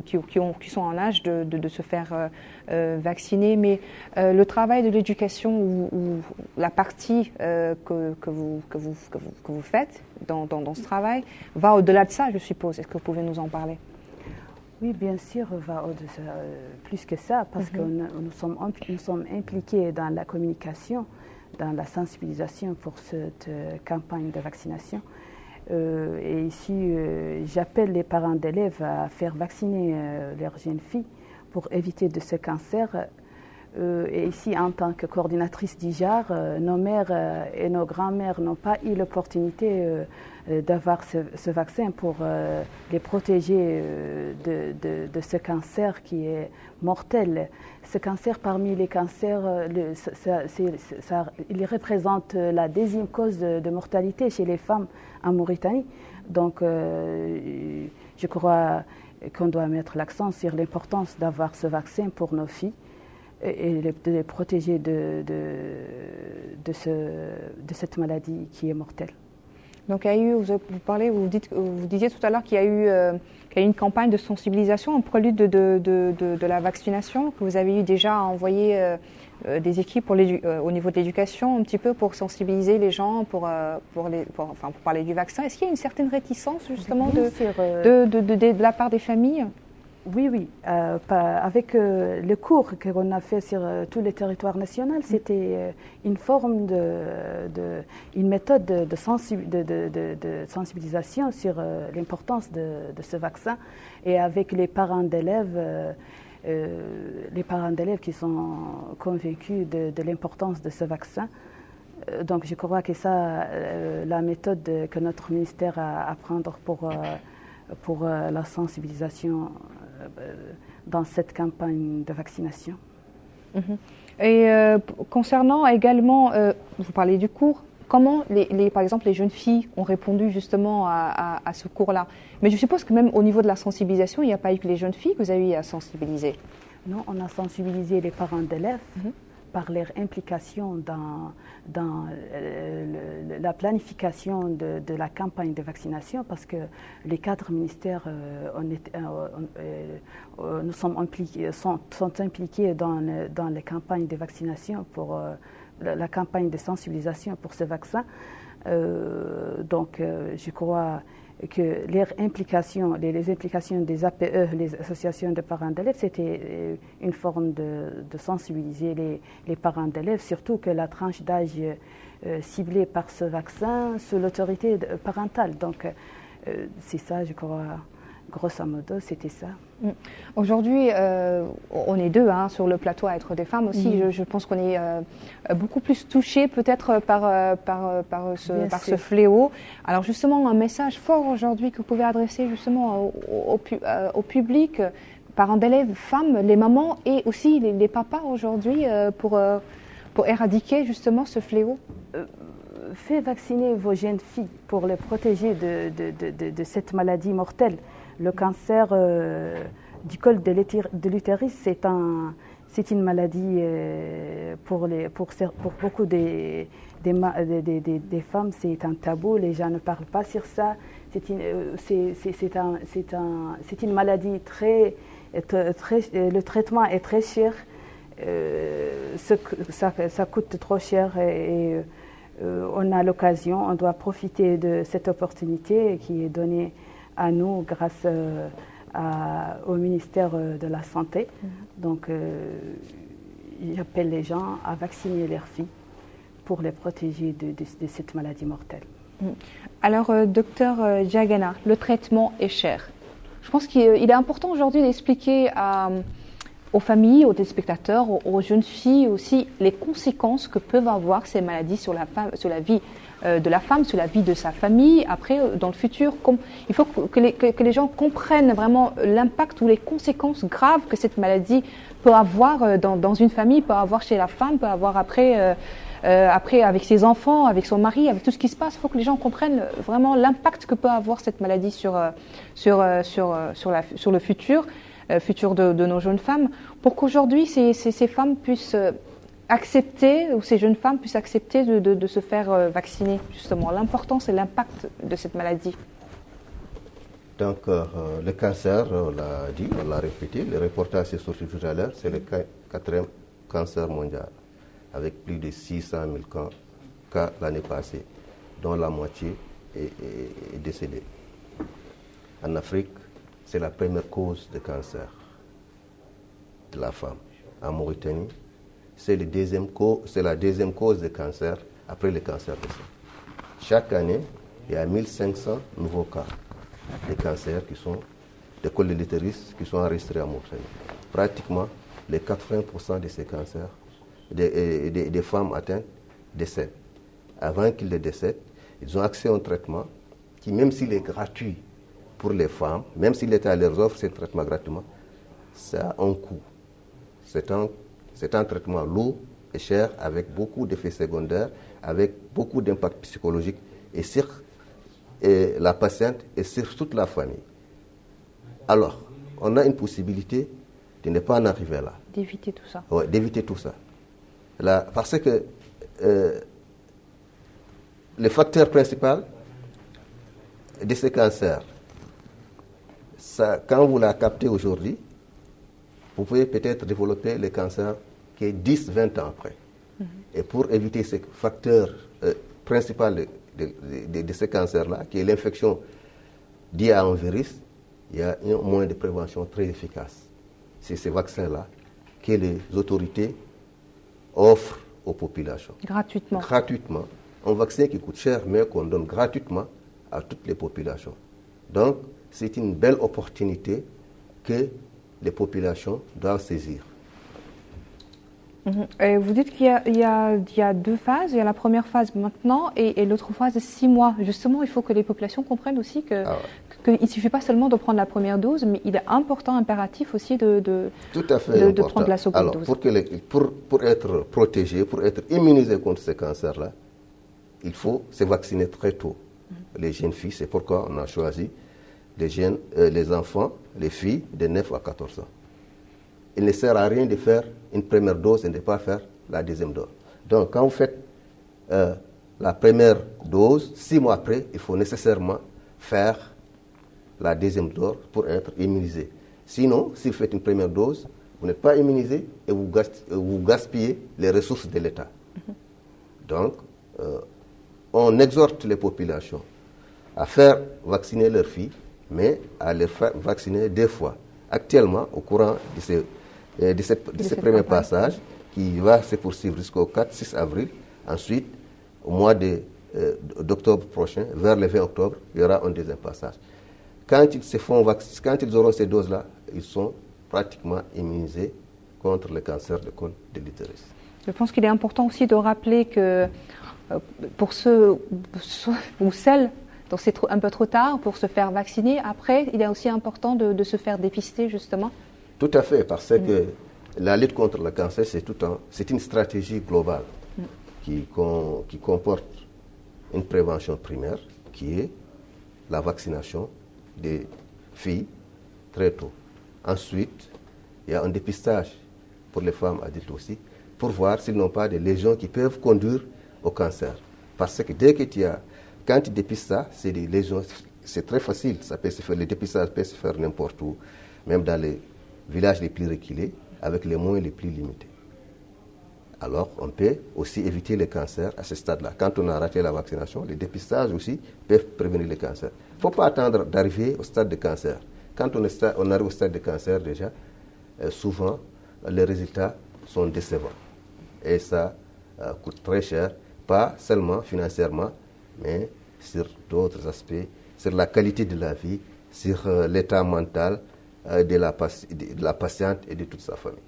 qui sont en âge de se faire vacciner. Mais le travail de l'éducation ou la partie que vous faites dans ce travail va au-delà de ça, je suppose. Est-ce que vous pouvez nous en parler? Oui, bien sûr, va au-delà, plus que ça, parce que nous sommes impliqués dans la communication, dans la sensibilisation pour cette campagne de vaccination. Et ici, j'appelle les parents d'élèves à faire vacciner leurs jeunes filles pour éviter de ce cancer. Et ici, en tant que coordinatrice d'IJAR, nos mères et nos grands-mères n'ont pas eu l'opportunité d'avoir ce vaccin pour les protéger de ce cancer qui est mortel. Ce cancer, parmi les cancers, il représente la deuxième cause de mortalité chez les femmes en Mauritanie. Donc, je crois qu'on doit mettre l'accent sur l'importance d'avoir ce vaccin pour nos filles et de les protéger de cette maladie qui est mortelle. Donc, il y a eu, vous disiez tout à l'heure qu'il y a eu une campagne de sensibilisation en prélude de la vaccination, que vous avez eu déjà envoyé des équipes au niveau de l'éducation, un petit peu pour sensibiliser les gens, pour parler du vaccin. Est-ce qu'il y a une certaine réticence justement de la part des familles? Oui. Avec le cours qu'on a fait sur tous les territoires nationaux, c'était une forme une méthode de sensibilisation sur l'importance de ce vaccin. Et avec les parents d'élèves qui sont convaincus de l'importance de ce vaccin. Donc je crois que ça, la méthode que notre ministère a à prendre pour la sensibilisation dans cette campagne de vaccination. Et concernant également, vous parlez du cours, comment par exemple les jeunes filles ont répondu justement à ce cours-là? Mais je suppose que même au niveau de la sensibilisation, il n'y a pas eu que les jeunes filles que vous avez eu à sensibiliser. Non, on a sensibilisé les parents d'élèves par leur implication dans la planification de la campagne de vaccination, parce que les 4 ministères nous sont impliqués dans les campagnes de vaccination pour la campagne de sensibilisation pour ce vaccin. Donc, je crois que les implications des APE, les associations de parents d'élèves, c'était une forme de sensibiliser les parents d'élèves, surtout que la tranche d'âge ciblée par ce vaccin sous l'autorité parentale. Donc, c'est ça, je crois, grosso modo, c'était ça. Aujourd'hui, on est 2 sur le plateau à être des femmes aussi. Je pense qu'on est beaucoup plus touchés peut-être par ce fléau. Alors justement, un message fort aujourd'hui que vous pouvez adresser justement au public, parents d'élèves, femmes, les mamans et aussi les papas aujourd'hui pour éradiquer justement ce fléau. Faites vacciner vos jeunes filles pour les protéger de cette maladie mortelle. Le cancer du col de l'utérus, c'est une maladie pour beaucoup des femmes, c'est un tabou. Les gens ne parlent pas sur ça. C'est une maladie le traitement est très cher. Ça coûte trop cher et on a l'occasion, on doit profiter de cette opportunité qui est donnée à nous grâce au ministère de la Santé. Donc, j'appelle les gens à vacciner leurs filles pour les protéger de cette maladie mortelle. Alors, docteur Diagana, le traitement est cher. Je pense qu'il est important aujourd'hui d'expliquer aux familles, aux téléspectateurs, aux jeunes filles aussi les conséquences que peuvent avoir ces maladies sur la vie de la femme, sur la vie de sa famille. Après, dans le futur, il faut que les gens comprennent vraiment l'impact ou les conséquences graves que cette maladie peut avoir dans une famille, peut avoir chez la femme, peut avoir après avec ses enfants, avec son mari, avec tout ce qui se passe. Il faut que les gens comprennent vraiment l'impact que peut avoir cette maladie sur le futur de nos jeunes femmes, pour qu'aujourd'hui ces femmes puissent accepter, ou ces jeunes femmes puissent accepter de se faire vacciner, justement, l'importance et l'impact de cette maladie. Donc, le cancer, on l'a dit, on l'a répété, le reportage est sorti tout à l'heure, c'est le quatrième cancer mondial, avec plus de 600 000 cas l'année passée, dont la moitié est décédée. En Afrique, c'est la première cause de cancer de la femme. En Mauritanie, c'est la deuxième cause de cancer après le cancer du sein. Chaque année, il y a 1500 nouveaux cas de cancer qui sont de col de l'utérus qui sont enregistrés en Mauritanie. Pratiquement les 80% de ces cancers, des femmes atteintes décèdent. Avant qu'ils ne décèdent, ils ont accès à un traitement qui, même s'il est gratuit pour les femmes, même si l'État leur offre ce traitement gratuitement, ça a un coût. C'est un traitement lourd et cher, avec beaucoup d'effets secondaires, avec beaucoup d'impact psychologique et sur la patiente et sur toute la famille. Alors, on a une possibilité de ne pas en arriver là. D'éviter tout ça. Oui, d'éviter tout ça. Là, parce que le facteur principal de ce cancer, ça, quand vous la captez aujourd'hui, vous pouvez peut-être développer le cancer qui est 10-20 ans après. Et pour éviter ce facteur principal de ce cancer-là, qui est l'infection liée à un virus, il y a un moyen de prévention très efficace. C'est ce vaccin-là que les autorités offrent aux populations. Gratuitement. Gratuitement. Un vaccin qui coûte cher, mais qu'on donne gratuitement à toutes les populations. Donc, c'est une belle opportunité que les populations doivent saisir. Et vous dites qu'il y a deux phases. Il y a la première phase maintenant et l'autre phase de 6 mois. Justement, il faut que les populations comprennent aussi qu'il ne suffit pas seulement de prendre la première dose, mais il est important, impératif aussi de prendre la seconde dose. Pour être protégé, pour être immunisé contre ce cancer-là, il faut se vacciner très tôt. Les jeunes filles, c'est pourquoi on a choisi les enfants, les filles de 9 à 14 ans. Il ne sert à rien de faire une première dose et de ne pas faire la deuxième dose. Donc, quand vous faites la première dose, 6 mois après, il faut nécessairement faire la deuxième dose pour être immunisé. Sinon, si vous faites une première dose, vous n'êtes pas immunisé et vous gaspillez les ressources de l'État. Donc, on exhorte les populations à faire vacciner leurs filles, mais à les faire vacciner 2 fois. Actuellement, au courant de ce premier passage, qui va se poursuivre jusqu'au 4-6 avril, ensuite, au mois d'octobre prochain, vers le 20 octobre, il y aura un deuxième passage. Quand ils auront ces doses-là, ils sont pratiquement immunisés contre le cancer de col de l'utérus. Je pense qu'il est important aussi de rappeler que pour ceux ou celles dont c'est un peu trop tard pour se faire vacciner, après, il est aussi important de se faire dépister, justement. Tout à fait, parce que la lutte contre le cancer, c'est une stratégie globale qui comporte une prévention primaire, qui est la vaccination des filles très tôt. Ensuite, il y a un dépistage pour les femmes adultes aussi, pour voir s'ils n'ont pas des lésions qui peuvent conduire au cancer. Parce que quand tu dépistes ça, c'est des lésions, c'est très facile, ça peut se faire, le dépistage peut se faire n'importe où, même dans les villages les plus reculés, avec les moyens les plus limités. Alors, on peut aussi éviter le cancer à ce stade-là. Quand on a raté la vaccination, les dépistages aussi peuvent prévenir le cancer. Il ne faut pas attendre d'arriver au stade de cancer. Quand on arrive au stade de cancer déjà, souvent, les résultats sont décevants. Et ça coûte très cher, pas seulement financièrement, mais sur d'autres aspects, sur la qualité de la vie, sur l'état mental de la patiente et de toute sa famille.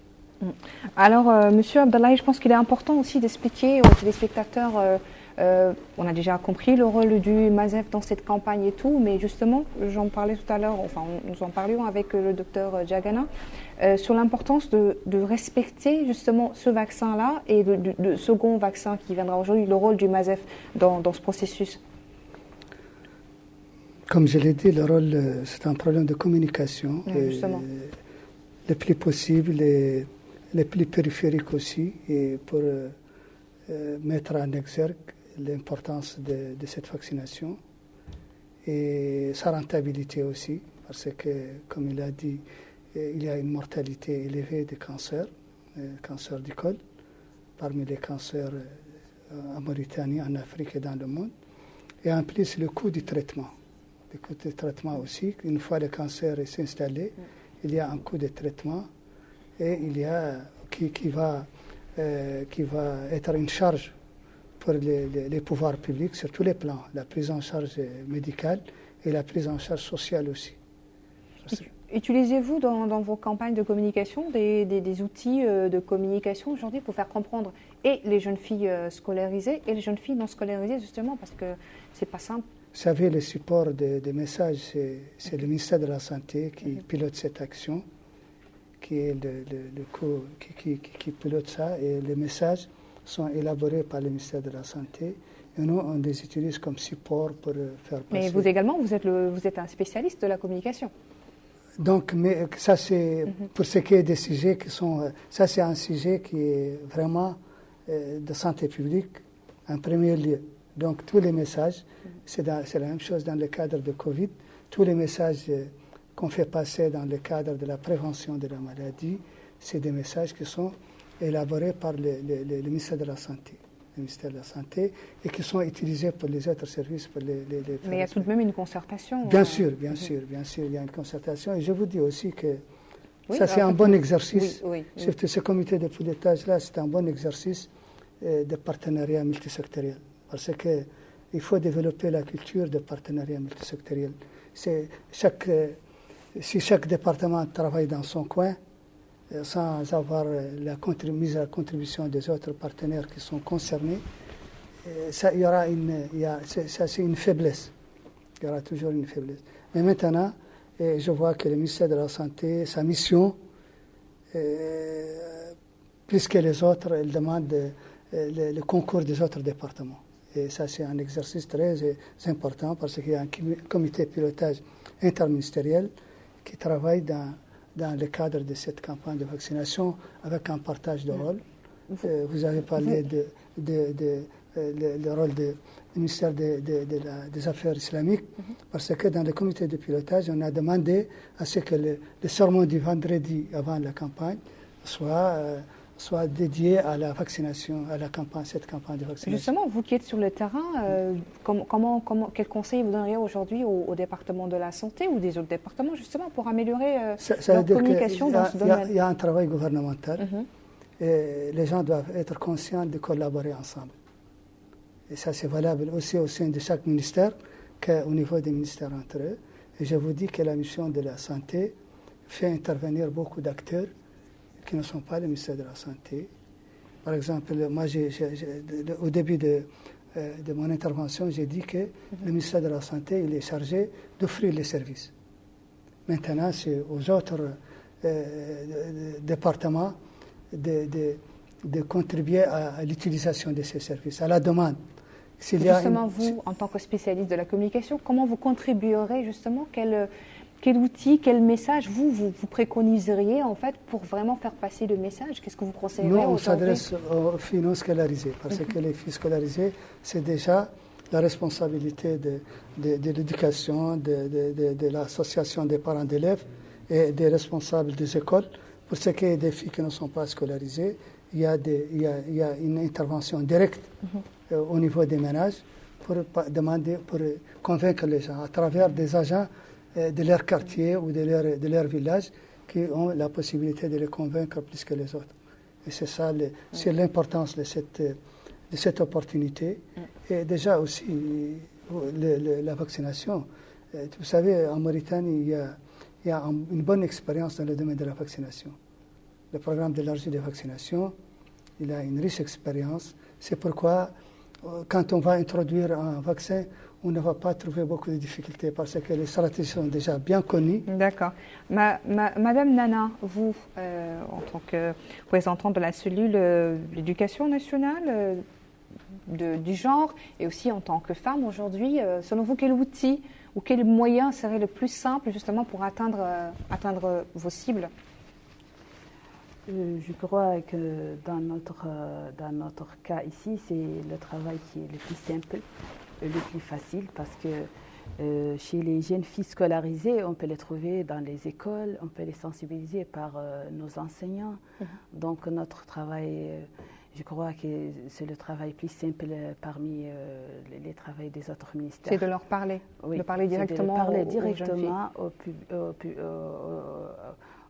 Alors, Monsieur Abdallahi, je pense qu'il est important aussi d'expliquer aux téléspectateurs, on a déjà compris le rôle du MASEF dans cette campagne et tout, mais justement, j'en parlais tout à l'heure, enfin, nous en parlions avec le docteur Diagana, sur l'importance de respecter justement ce vaccin-là et le second vaccin qui viendra aujourd'hui, le rôle du MASEF dans ce processus. Comme je l'ai dit, le rôle, c'est un problème de communication. Justement. Le plus possible, les plus périphériques aussi, et pour mettre en exergue l'importance de cette vaccination. et sa rentabilité aussi, parce que, comme il a dit, il y a une mortalité élevée des cancers, cancer du col, parmi les cancers en Mauritanie, en Afrique et dans le monde. Et en plus, le coût du traitement. Le coût du traitement aussi, une fois le cancer est installé, il y a un coût de traitement et il y a qui va être une charge pour les pouvoirs publics sur tous les plans, la prise en charge médicale et la prise en charge sociale aussi. Utilisez-vous dans vos campagnes de communication des outils de communication aujourd'hui pour faire comprendre et les jeunes filles scolarisées et les jeunes filles non scolarisées, justement, parce que c'est pas simple? Vous savez, le support des messages, c'est le ministère de la Santé qui pilote cette action, qui est qui pilote ça, et les messages sont élaborés par le ministère de la Santé. Et nous, on les utilise comme support pour faire passer. Mais vous également, vous êtes un spécialiste de la communication. Donc, mais ça c'est pour ce qui est des sujets qui sont, ça c'est un sujet qui est vraiment de santé publique en premier lieu. Donc tous les messages, c'est la même chose dans le cadre de Covid, tous les messages qu'on fait passer dans le cadre de la prévention de la maladie, c'est des messages qui sont élaborés par le ministère de la Santé. Le ministère de la Santé, et qui sont utilisés pour les autres services. Mais il y a tout de même une concertation. Bien sûr, il y a une concertation. Et je vous dis aussi que ça, c'est un bon exercice. Ce comité de pilotage-là, c'est un bon exercice de partenariat multisectoriel. Parce qu'il faut développer la culture de partenariat multisectoriel. Si chaque département travaille dans son coin, sans avoir mise à la contribution des autres partenaires qui sont concernés, c'est une faiblesse. Il y aura toujours une faiblesse. Mais maintenant, je vois que le ministère de la Santé, sa mission, plus que les autres, elle demande le concours des autres départements. Et ça, c'est un exercice très important parce qu'il y a un comité de pilotage interministériel qui travaille dans le cadre de cette campagne de vaccination avec un partage de rôle. Vous avez parlé du rôle du ministère des Affaires islamiques, parce que dans le comité de pilotage, on a demandé à ce que le sermon du vendredi avant la campagne soit dédié à la vaccination, à cette campagne de vaccination. Justement, vous qui êtes sur le terrain, quel conseil vous donneriez aujourd'hui au département de la santé ou des autres départements, justement, pour améliorer leur communication dans ce domaine? Il y a un travail gouvernemental et les gens doivent être conscients de collaborer ensemble. Et ça, c'est valable aussi au sein de chaque ministère qu'au niveau des ministères entre eux. Et je vous dis que la mission de la santé fait intervenir beaucoup d'acteurs qui ne sont pas le ministère de la Santé. Par exemple, moi, au début de mon intervention, j'ai dit que le ministère de la Santé, il est chargé d'offrir les services. Maintenant, c'est aux autres départements de contribuer à l'utilisation de ces services, à la demande. Justement, vous, en tant que spécialiste de la communication, comment vous contribuerez justement, quel outil, quel message vous préconiseriez en fait pour vraiment faire passer le message? Qu'est-ce que vous conseillerez? Nous, on s'adresse aux filles non scolarisées parce que les filles scolarisées, c'est déjà la responsabilité de l'éducation, de l'association des parents d'élèves et des responsables des écoles. Pour ce qui est des filles qui ne sont pas scolarisées, il y a une intervention directe au niveau des ménages pour convaincre les gens à travers des agents de leur quartier ou de leur village qui ont la possibilité de les convaincre plus que les autres. Et c'est ça, c'est l'importance de cette opportunité. Et déjà aussi, la vaccination. Vous savez, en Mauritanie, il y a une bonne expérience dans le domaine de la vaccination. Le programme d'élargie de vaccination, il a une riche expérience. C'est pourquoi, quand on va introduire un vaccin, on ne va pas trouver beaucoup de difficultés parce que les stratégies sont déjà bien connues. D'accord. Madame Nana, vous, en tant que représentante de la cellule de l'éducation nationale, du genre, et aussi en tant que femme aujourd'hui, selon vous, quel outil ou quel moyen serait le plus simple justement pour atteindre vos cibles? Je crois que dans notre cas ici, c'est le travail qui est le plus simple, le plus facile, parce que Chez les jeunes filles scolarisées, on peut les trouver dans les écoles, on peut les sensibiliser par nos enseignants. Donc notre travail, je crois que c'est le travail plus simple parmi les travaux des autres ministères. C'est de leur parler, oui, de parler directement,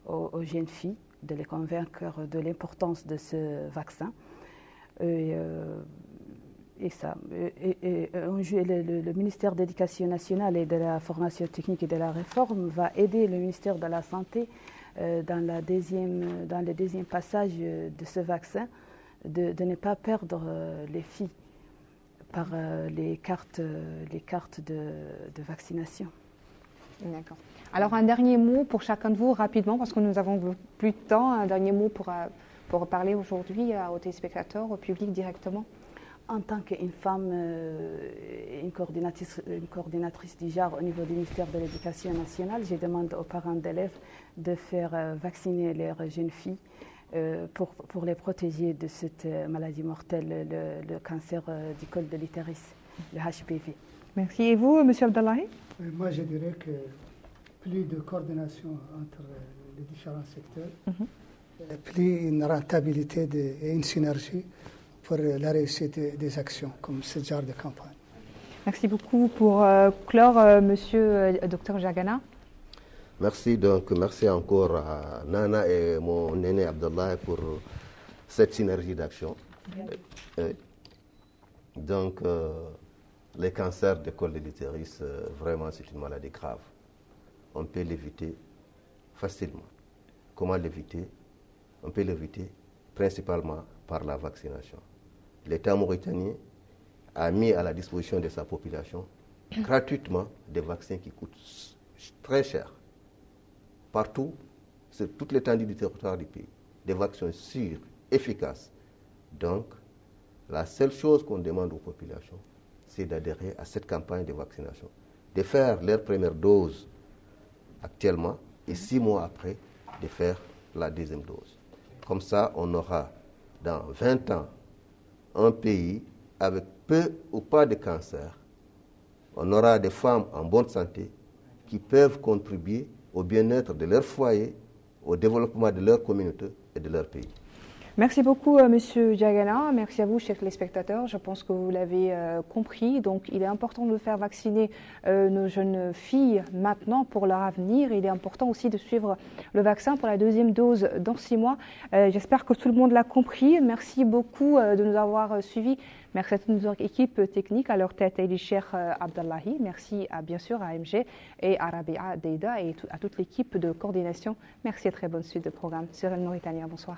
aux jeunes filles, de les convaincre de l'importance de ce vaccin. Le ministère de l'Éducation nationale et de la formation technique et de la réforme va aider le ministère de la Santé dans le deuxième passage de ce vaccin, de ne pas perdre les filles par les cartes de vaccination. D'accord. Alors un dernier mot pour chacun de vous rapidement, parce que nous n'avons plus de temps, un dernier mot pour parler aujourd'hui aux téléspectateurs, au public directement. En tant qu'une femme, une coordinatrice du genre au niveau du ministère de l'Éducation nationale, je demande aux parents d'élèves de faire vacciner leurs jeunes filles pour les protéger de cette maladie mortelle, le cancer du col de l'utérus, le HPV. Merci. Et vous, M. Abdallahi? Moi, je dirais que plus de coordination entre les différents secteurs, plus une rentabilité et une synergie pour la réussite des actions comme ce genre de campagne. Merci beaucoup pour clore, Monsieur Dr Diagana. Merci, donc merci encore à Nana et mon aîné Abdallah pour cette synergie d'action. Donc, les cancers du col de l'utérus, vraiment c'est une maladie grave. On peut l'éviter facilement. Comment l'éviter? On peut l'éviter principalement par la vaccination. L'État mauritanien a mis à la disposition de sa population gratuitement des vaccins qui coûtent très cher. Partout, sur toute l'étendue du territoire du pays, des vaccins sûrs, efficaces. Donc, la seule chose qu'on demande aux populations, c'est d'adhérer à cette campagne de vaccination, de faire leur première dose actuellement et 6 mois après, de faire la deuxième dose. Comme ça, on aura dans 20 ans un pays avec peu ou pas de cancer. On aura des femmes en bonne santé qui peuvent contribuer au bien-être de leur foyer, au développement de leur communauté et de leur pays. Merci beaucoup, Monsieur Diagana. Merci à vous, chers téléspectateurs. Je pense que vous l'avez compris. Donc, il est important de faire vacciner nos jeunes filles maintenant pour leur avenir. Il est important aussi de suivre le vaccin pour la deuxième dose dans 6 mois. J'espère que tout le monde l'a compris. Merci beaucoup de nous avoir suivis. Merci à toute notre équipe technique, à leur tête et Cheikh Abdallahi. Merci bien sûr à MG et à Rabia Deida et à toute l'équipe de coordination. Merci et très bonne suite de programme sur El Mauritania. Bonsoir.